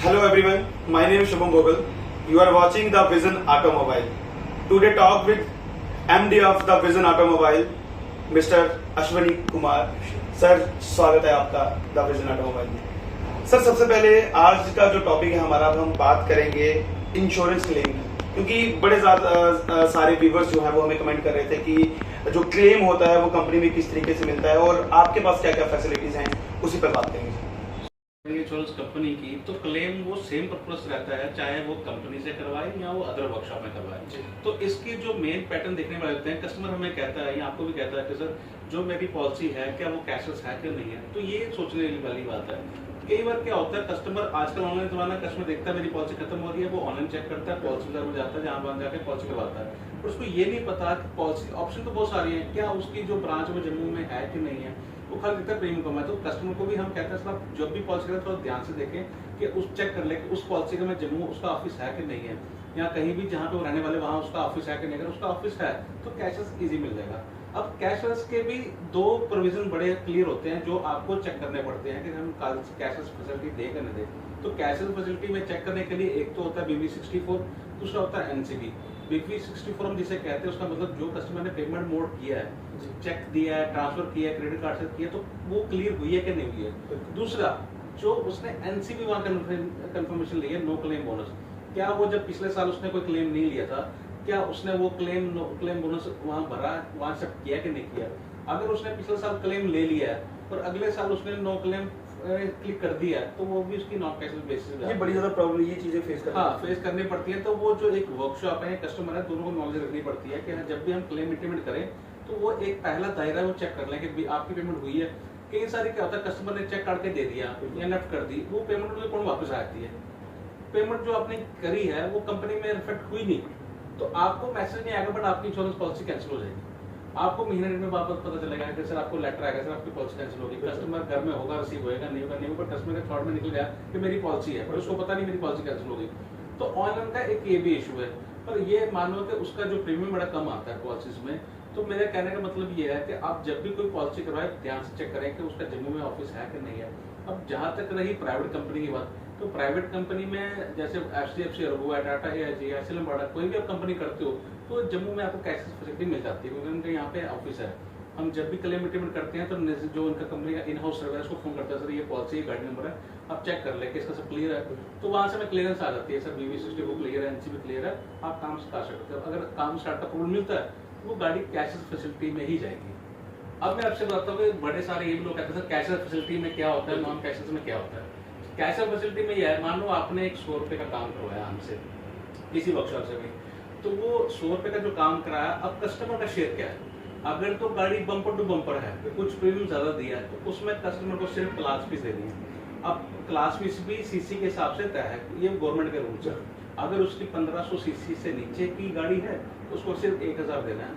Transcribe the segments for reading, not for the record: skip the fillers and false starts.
Hello everyone, my name is Shubham Gogal. You are watching the Vision Automobile. Today talk with MD of the Vision Automobile, Mr. Ashwani Kumar. Sir स्वागत है आपका the vision automobile में। Sir सबसे पहले आज का जो topic है हमारा, हम बात करेंगे इंश्योरेंस क्लेम की, क्योंकि बड़े ज्यादा सारे व्यूवर्स जो है वो हमें कमेंट कर रहे थे कि जो क्लेम होता है वो कंपनी में किस तरीके से मिलता है और आपके पास क्या क्या फैसिलिटीज हैं, उसी पर बात करेंगे। इंश्योरेंस कंपनी की तो क्लेम वो सेम पर्पस रहता है, चाहे वो कंपनी से करवाए या वो अदर वर्कशॉप में करवाए। तो इसकी जो मेन पैटर्न देखने वाले होते हैं, कस्टमर हमें कहता है या आपको भी कहता है कि सर जो मेरी पॉलिसी है क्या वो कैशलेस है कि नहीं है। तो ये सोचने वाली बात है। कई बार क्या होता है, कस्टमर आजकल ऑनलाइन जमाना, कस्टमर देखता है मेरी पॉलिसी खत्म हो रही है, वो ऑनलाइन चेक करता है, पॉलिसी में जाता है, जहाँ वहाँ जाकर पॉलिसी करवाता है। पर उसको ये नहीं पता कि पॉलिसी ऑप्शन तो बहुत सारी है, क्या उसकी जो ब्रांच में जम्मू में है कि नहीं है, वो खाली दिखता है प्रीमियम कम है। तो कस्टमर को भी हम कहते हैं सर जब भी पॉलिसी करें थोड़ा ध्यान से देखें कि उस चेक कर ले कि उस पॉलिसी का में जम्मू उसका ऑफिस है कि नहीं है, या कहीं भी जहाँ पे वो रहने वाले वहाँ उसका ऑफिस है कि नहीं। अगर उसका ऑफिस है तो कैशलेस इजी मिल जाएगा। अब कैशलेस के भी दो प्रोविजन बड़े क्लियर होते हैं जो आपको चेक करने पड़ते हैं कि हम कैशलेस फैसिलिटी दे कि नहीं दे। तो कैशलेस फैसिलिटी में चेक करने के लिए एक तो होता है BV64, दूसरा होता है NCB। BV64 हम जिसे कहते हैं उसका मतलब जो कस्टमर ने पेमेंट मोड किया है, चेक दिया है, ट्रांसफर किया है, क्रेडिट कार्ड से किया, तो वो क्लियर हुई है कि नहीं हुई है। दूसरा जो उसने NCB वहाँ कंफर्मेशन ली है, नो क्लेम बोनस, क्या वो जब पिछले साल उसने कोई क्लेम नहीं लिया था, क्या उसने वो क्लेम बोनस वहाँ भरा, वहाँ सब किया कि नहीं किया। अगर उसने पिछले साल क्लेम ले लिया है और अगले साल उसने नो क्लेम क्लिक कर दिया तो वो भी उसकी नॉन कैशलेस बेसिस ये बड़ी ज्यादा प्रॉब्लम, ये चीजें फेस करनी पड़ती है। तो वो जो एक वर्कशॉप है, कस्टमर है, दोनों को नॉलेज रखनी पड़ती है कि जब भी हम क्लेम इंटीमेट करें तो वो एक पहला दायरा वो चेक कर लें कि आपकी पेमेंट हुई है। कई सारी क्या होता है, कस्टमर ने चेक काट के दे दिया या नेफ्ट कर दी, वो पेमेंट कौन वापस आती है। पेमेंट जो आपने करी है वो कंपनी में रिफ्लेक्ट हुई नहीं, तो आपको मैसेज नहीं आएगा, बट आपकी इंश्योरेंस पॉलिसी कैंसिल हो जाएगी। आपको महीने में वापस पता चलेगा कि सर आपको लेटर आएगा, सर आपकी पॉलिसी कैंसिल होगी। कस्टमर घर में होगा, रिसीव होएगा, नहीं होगा नहीं होगा, कस्टमर के थॉट में निकल गया कि मेरी पॉलिसी है, पर उसको पता नहीं मेरी पॉलिसी कैंसिल होगी। तो ऑनलाइन का एक ये भी इशू है। पर ये मानो कि उसका जो प्रीमियम बड़ा कम आता है पॉलिसीज में। तो मेरे कहने का मतलब ये है कि आप जब भी कोई पॉलिसी करवाए ध्यान से चेक करें कि उसका जम्मू में ऑफिस है कि नहीं है। अब जहां तक रही प्राइवेट कंपनी की बात, तो प्राइवेट कंपनी में जैसे HDFC अर्गो है, टाटा AIG है, SLM कोई भी आप कंपनी करते हो तो जम्मू में आपको कैशलेस फैसिलिटी मिल जाती है, क्योंकि उनके यहाँ पे ऑफिस है। हम जब भी क्लेम इंटीमेट करते हैं तो जो उनका कंपनी का इन हाउस सर्वर है उसको फोन करते हैं, सर ये पॉलिसी गाड़ी नंबर है, आप चेक कर ले कि इसका सब क्लियर है। तो वहां से हमें क्लियरेंस आ जाती है, सर BV64 क्लियर है, NCB क्लियर है, आप काम कर सकते हो। अगर काम स्टार्ट का अप्रूवल मिलता है वो गाड़ी कैशलेस फैसिलिटी में ही जाएगी। अब मैं आपसे बताता हूँ कि बड़े सारे ये लोग कहते हैं सर कैशलेस फैसिलिटी में क्या होता है, नॉन कैशलेस में क्या होता है। कैशलेस फैसिलिटी में यह है, मान लो आपने एक 100 रुपए का काम करवाया हमसे किसी वर्कशॉप से भी, तो वो 100 रुपए का जो काम कराया, अब कस्टमर का शेयर क्या है। अगर तो गाड़ी बम्पर टू बम्पर है, कुछ प्रीमियम ज्यादा दिया है, तो उसमें कस्टमर को सिर्फ क्लास फीस देनी है। अब क्लास फीस भी सीसी के हिसाब से तय है, ये गवर्नमेंट के रूल्स है। अगर उसकी 1500 सीसी से नीचे की गाड़ी है तो उसको सिर्फ 1000 देना है,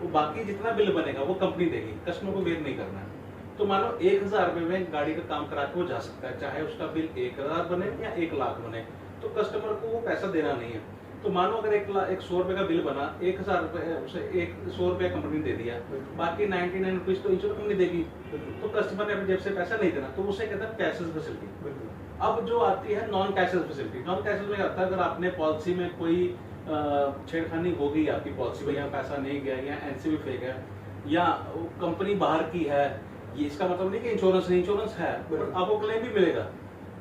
वो बाकी जितना बिल बनेगा वो कंपनी देगी, कस्टमर को वेट नहीं करना है। तो मान लो 1000 रुपए में गाड़ी का काम करा के वो जा सकता है, चाहे उसका बिल 1000 बने या 1 लाख बने, तो कस्टमर को वो पैसा देना नहीं है। तो मानो अगर 100 रुपए का बिल बना, 1000 रुपए उसे 100 रुपए कंपनी दे दिया, बाकी 99 रुपीज तो इंश्योरेंस कंपनी देगी, तो कस्टमर ने अपनी जेब से पैसा नहीं देना, तो उसे कहता है कैशलेस फैसिलिटी। अब जो आती है non cashless facility, non cashless में क्या होता है, अगर आपने पॉलिसी में कोई छेड़खानी हो गई आपकी पॉलिसी में, या पैसा नहीं गया या NCB फेक है या कंपनी बाहर की है, ये इसका मतलब नहीं कि इंश्योरेंस नहीं, इंश्योरेंस है, बट आपको क्लेम भी मिलेगा,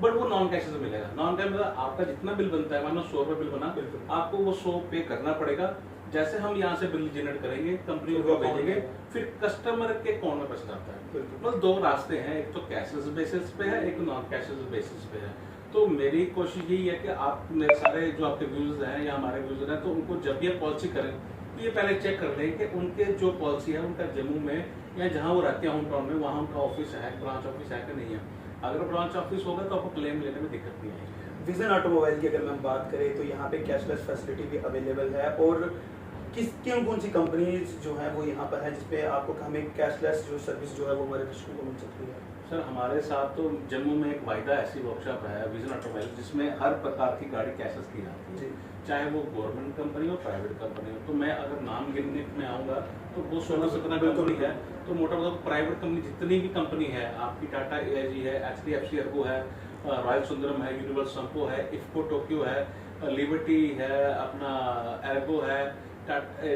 बट वो नॉन कैशलेस मिलेगा। नॉन कैश मतलब आपका जितना बिल बनता है, मानो 100 रुपए बिल बना, आपको वो 100 पे करना पड़ेगा। जैसे हम यहाँ से बिल जनरेट करेंगे, कंपनी को भेजेंगे, फिर कस्टमर के अकाउंट में पैसा जाता है। मतलब 2 रास्ते हैं, एक तो कैशलेस बेसिस पे है, एक नॉन कैशलेस बेसिस पे है। तो मेरी कोशिश यही है कि आप मेरे सारे जो आपके व्यूज हैं या हमारे व्यूजर हैं, तो उनको जब भी आप पॉलिसी करें तो ये पहले चेक कर लें कि उनके जो पॉलिसी है उनका जम्मू में या जहाँ वो रहते हैं होम टाउन में, वहाँ उनका ऑफिस है, ब्रांच ऑफिस है कि नहीं है। अगर ब्रांच ऑफिस होगा तो आपको क्लेम लेने में दिक्कत नहीं आएगी। विजन ऑटोमोबाइल की अगर हम बात करें तो यहाँ पे कैशलेस फैसिलिटी भी अवेलेबल है, और कौन सी कंपनीज जो है वो यहाँ पर है जिसपे आपको हमें कैशलेस जो सर्विस जो है वो हमारे दर्शकों को मिल सकती है। सर हमारे साथ तो जम्मू में एक वायदा ऐसी वर्कशॉप है विजन ऑटोमोबाइल, जिसमें हर प्रकार की गाड़ी कैशलेस की जाती है, चाहे वो गवर्नमेंट कंपनी हो, प्राइवेट कंपनी हो। तो मैं अगर नाम गिनने में आऊँगा तो वो 16-17 कंपनी है। तो मोटा मोटा प्राइवेट कंपनी जितनी भी कंपनी है आपकी, टाटा AIG है, HDFC अर्गो है, रॉयल सुंदरम है, यूनिवर्स संपो है, इफ्को टोक्यो है, लिबर्टी है, अपना एर्गो है,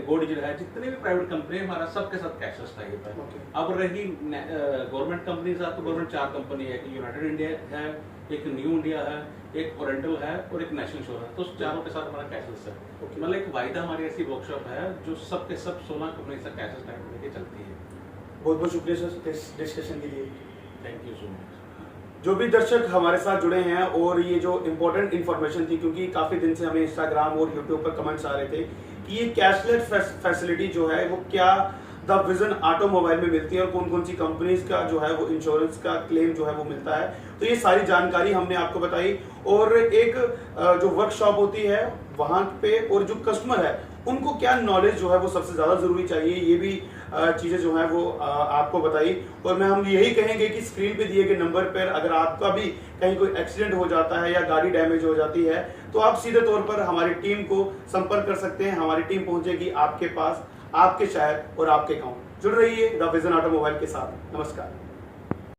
गोडिजर है, जितने भी प्राइवेट कंपनी है हमारा सबके साथ कैशलेस टाइप है। Okay. अब रही गवर्नमेंट कंपनी साथ, तो गवर्नमेंट 4 कंपनी है, एक यूनाइटेड इंडिया है, एक न्यू इंडिया है, एक ओरेंटल है और एक नेशनल इंश्योर है। तो चारों के साथ हमारा कैशलेस है। Okay. मतलब एक वायदा हमारी ऐसी वर्कशॉप है जो सबके सब 16 कंपनी से कैशलेस टाइप लेके चलती है। बहुत बहुत शुक्रिया सर इस डिस्कशन के लिए। Thank you so much. जो भी दर्शक हमारे साथ जुड़े हैं और ये जो इम्पोर्टेंट इन्फॉर्मेशन थी, क्योंकि काफ़ी दिन से हमें इंस्टाग्राम और यूट्यूब पर कमेंट्स आ रहे थे कि ये कैशलेस फैसिलिटी जो है वो क्या द विजन ऑटोमोबाइल में मिलती है और कौन कौन सी कंपनीज का जो है वो इंश्योरेंस का क्लेम जो है वो मिलता है। तो ये सारी जानकारी हमने आपको बताई और एक जो वर्कशॉप होती है वहाँ पे और जो कस्टमर है उनको क्या नॉलेज जो है वो सबसे ज़्यादा ज़रूरी चाहिए, ये भी चीज़ें जो है वो आपको बताई। और मैं हम यही कहेंगे कि स्क्रीन पे दिए गए नंबर पर अगर आपका भी कहीं कोई एक्सीडेंट हो जाता है या गाड़ी डैमेज हो जाती है तो आप सीधे तौर पर हमारी टीम को संपर्क कर सकते हैं। हमारी टीम पहुंचेगी आपके पास, आपके शहर और आपके गांव। जुड़ रहिए द विजन ऑटोमोबाइल के साथ। नमस्कार।